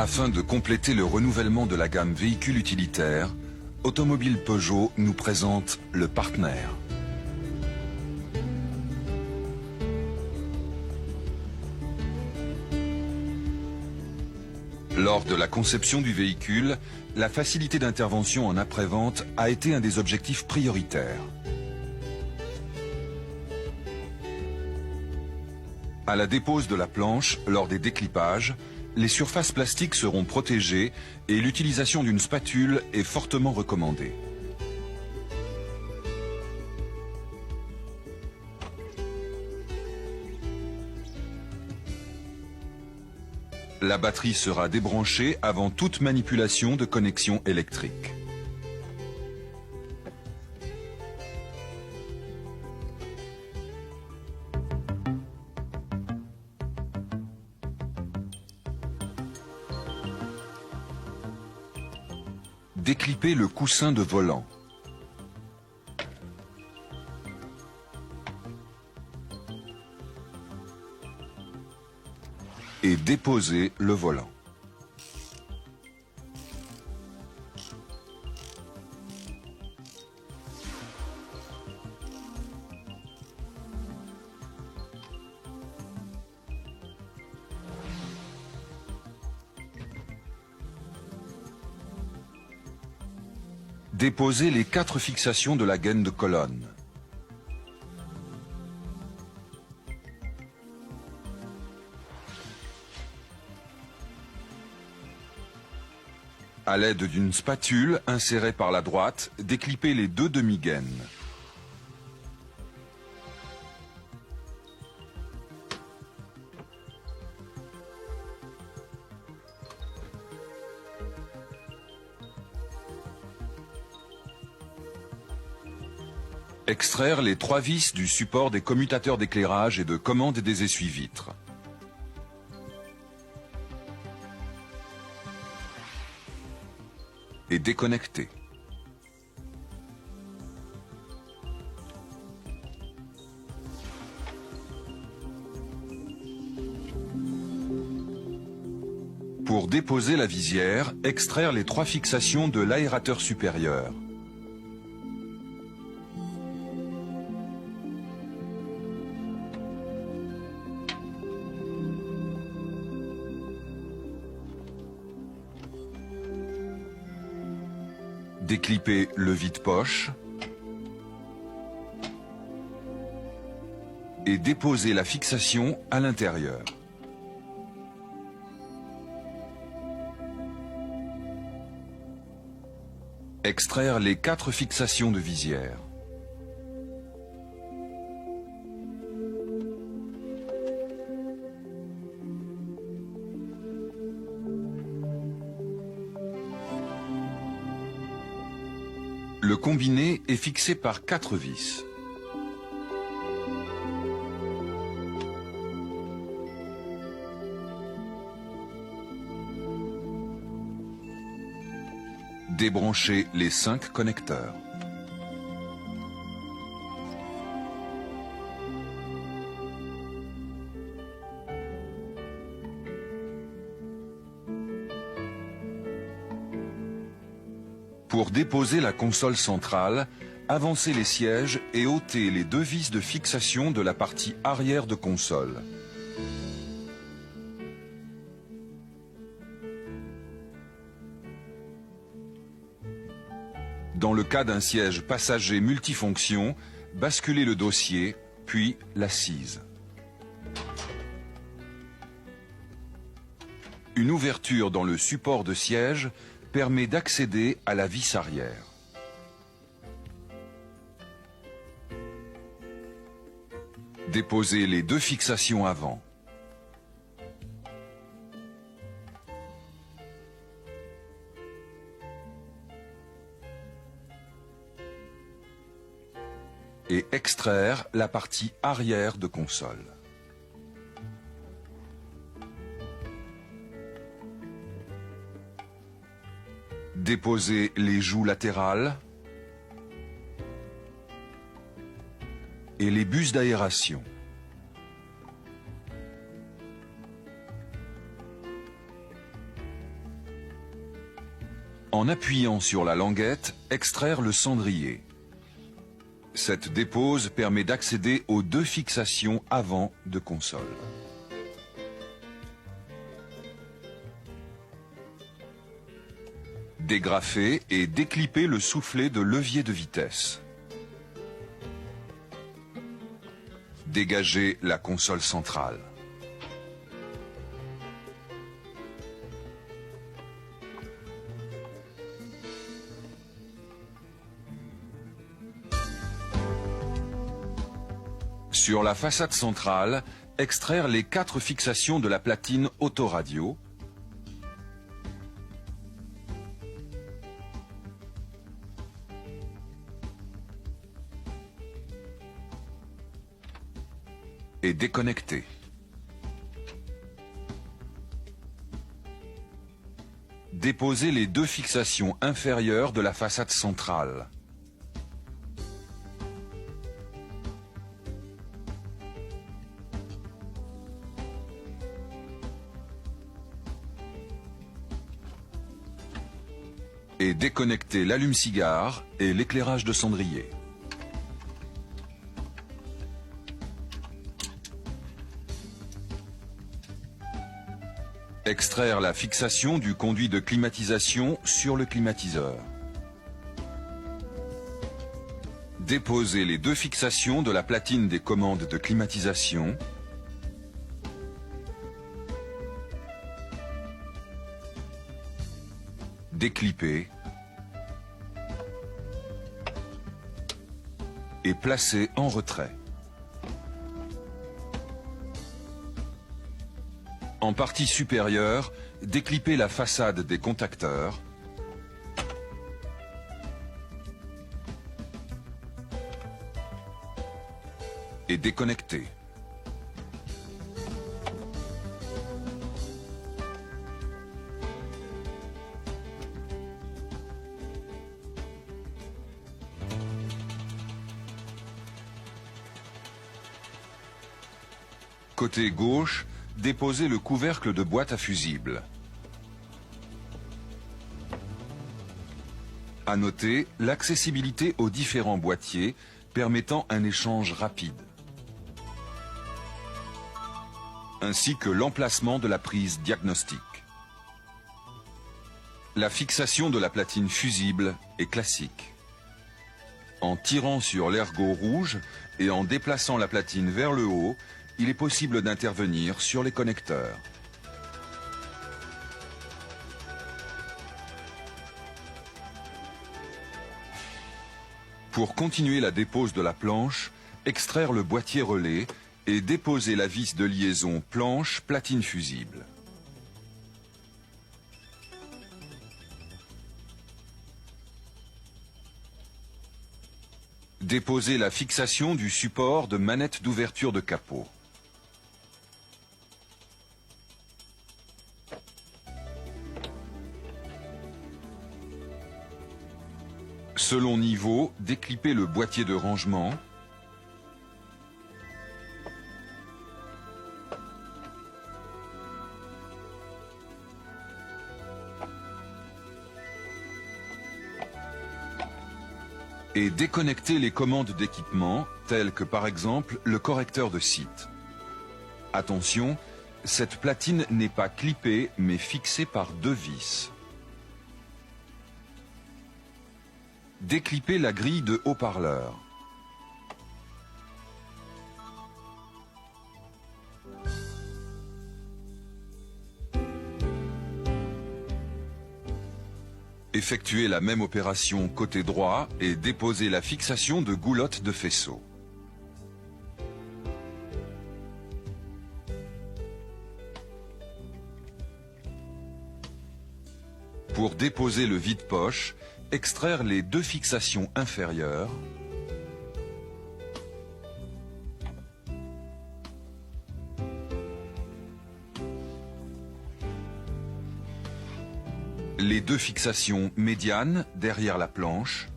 Afin de compléter le renouvellement de la gamme véhicules utilitaires, Automobile Peugeot nous présente le Partner. Lors de la conception du véhicule, la facilité d'intervention en après-vente a été un des objectifs prioritaires. À la dépose de la planche, lors des déclipages, les surfaces plastiques seront protégées et l'utilisation d'une spatule est fortement recommandée. La batterie sera débranchée avant toute manipulation de connexion électrique. Déclipper le coussin de volant. Et déposer le volant. Déposer les 4 fixations de la gaine de colonne. À l'aide d'une spatule insérée par la droite, déclipper les 2 demi-gaines. Extraire les 3 vis du support des commutateurs d'éclairage et de commande des essuie-vitres. Et déconnecter. Pour déposer la visière, extraire les 3 fixations de l'aérateur supérieur. Déclipper le vide-poche et déposer la fixation à l'intérieur. Extraire les 4 fixations de visière. Le combiné est fixé par 4 vis. Débrancher les 5 connecteurs. Pour déposer la console centrale, avancez les sièges et ôtez les 2 vis de fixation de la partie arrière de console. Dans le cas d'un siège passager multifonction, basculez le dossier, puis l'assise. Une ouverture dans le support de siège permet d'accéder à la vis arrière. Déposez les 2 fixations avant. Et extraire la partie arrière de console. Déposer les joues latérales et les buses d'aération. En appuyant sur la languette, extraire le cendrier. Cette dépose permet d'accéder aux deux fixations avant de console. Dégrafer et déclipper le soufflet de levier de vitesse. Dégager la console centrale. Sur la façade centrale, extraire les 4 fixations de la platine autoradio. Et déconnecter. Déposer les 2 fixations inférieures de la façade centrale. Et déconnecter l'allume-cigare et l'éclairage de cendrier. Extraire la fixation du conduit de climatisation sur le climatiseur. Déposer les 2 fixations de la platine des commandes de climatisation. Déclipper et placer en retrait. En partie supérieure, déclipper la façade des contacteurs et déconnecter. Côté gauche, déposer le couvercle de boîte à fusibles. À noter l'accessibilité aux différents boîtiers permettant un échange rapide, ainsi que l'emplacement de la prise diagnostique. La fixation de la platine fusible est classique. En tirant sur l'ergot rouge et en déplaçant la platine vers le haut, il est possible d'intervenir sur les connecteurs. Pour continuer la dépose de la planche, extraire le boîtier relais et déposer la vis de liaison planche-platine fusible. Déposer la fixation du support de manette d'ouverture de capot. Selon niveau, déclipper le boîtier de rangement. Et déconnecter les commandes d'équipement, telles que par exemple le correcteur de site. Attention, cette platine n'est pas clippée mais fixée par 2 vis. Déclipper la grille de haut-parleur. Effectuer la même opération côté droit et déposer la fixation de goulotte de faisceau. Pour déposer le vide-poche, extraire les 2 fixations inférieures. Les 2 fixations médianes derrière la planche.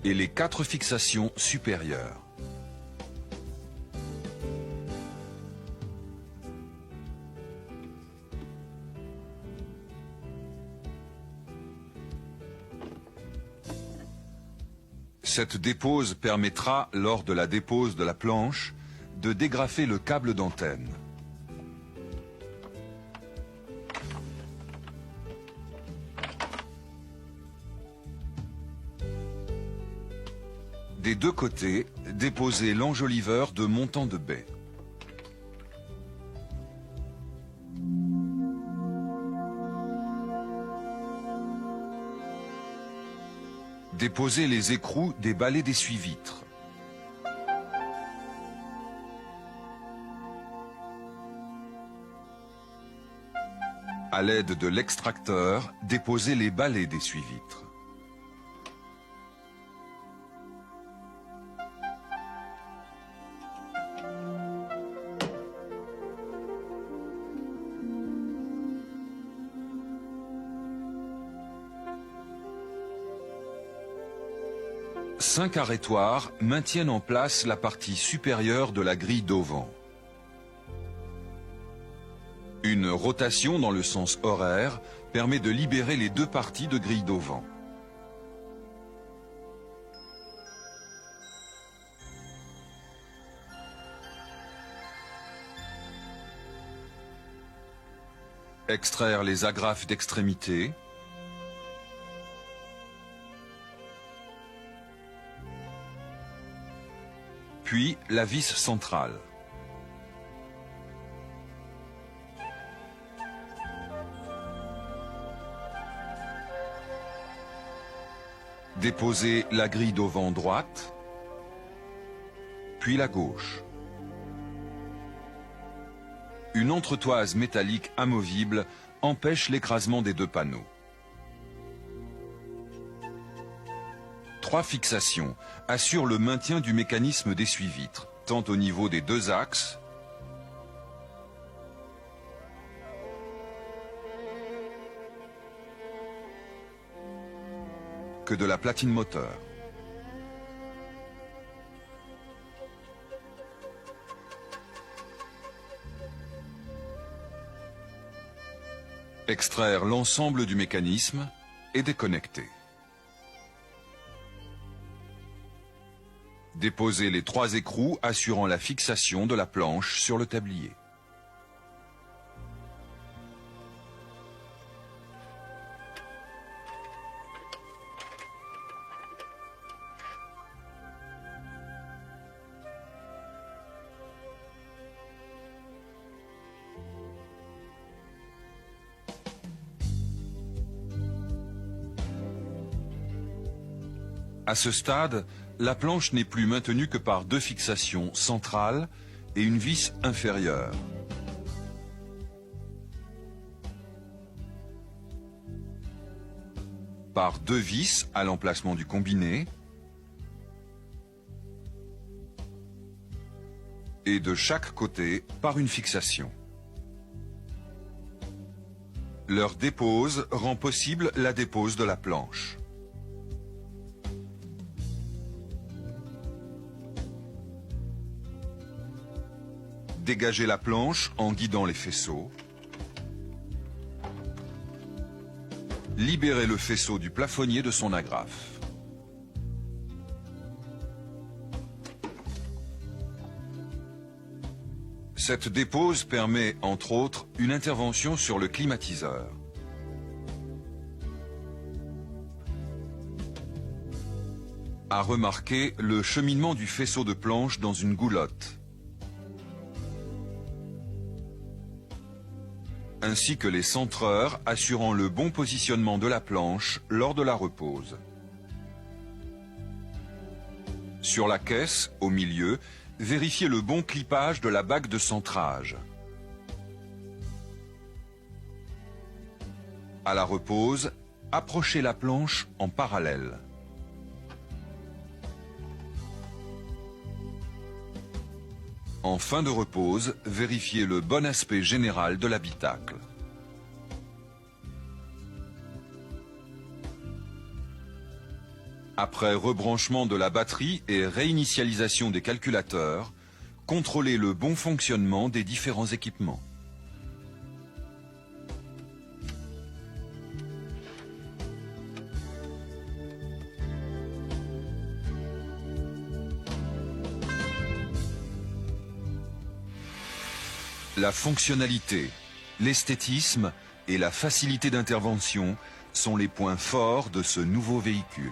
et les 4 fixations supérieures. Cette dépose permettra, lors de la dépose de la planche, de dégrafer le câble d'antenne. Des 2 côtés, déposez l'enjoliveur de montant de baie. Déposez les écrous des balais d'essuie-vitres. À l'aide de l'extracteur, déposez les balais d'essuie-vitres. Cinq arrêtoirs maintiennent en place la partie supérieure de la grille d'auvent. Une rotation dans le sens horaire permet de libérer les 2 parties de grille d'auvent. Extraire les agrafes d'extrémité. Puis la vis centrale. Déposez la grille d'auvent droite, puis la gauche. Une entretoise métallique amovible empêche l'écrasement des 2 panneaux. 3 fixations assurent le maintien du mécanisme d'essuie-vitres, tant au niveau des 2 axes que de la platine moteur. Extraire l'ensemble du mécanisme et déconnecter. Déposez les 3 écrous assurant la fixation de la planche sur le tablier. À ce stade, la planche n'est plus maintenue que par 2 fixations centrales et une vis inférieure. Par 2 vis à l'emplacement du combiné et de chaque côté par une fixation. Leur dépose rend possible la dépose de la planche. Dégagez la planche en guidant les faisceaux. Libérez le faisceau du plafonnier de son agrafe. Cette dépose permet, entre autres, une intervention sur le climatiseur. À remarquer le cheminement du faisceau de planche dans une goulotte, ainsi que les centreurs assurant le bon positionnement de la planche lors de la repose. Sur la caisse, au milieu, vérifiez le bon clipage de la bague de centrage. À la repose, approchez la planche en parallèle. En fin de repose, vérifiez le bon aspect général de l'habitacle. Après rebranchement de la batterie et réinitialisation des calculateurs, contrôlez le bon fonctionnement des différents équipements. La fonctionnalité, l'esthétisme et la facilité d'intervention sont les points forts de ce nouveau véhicule.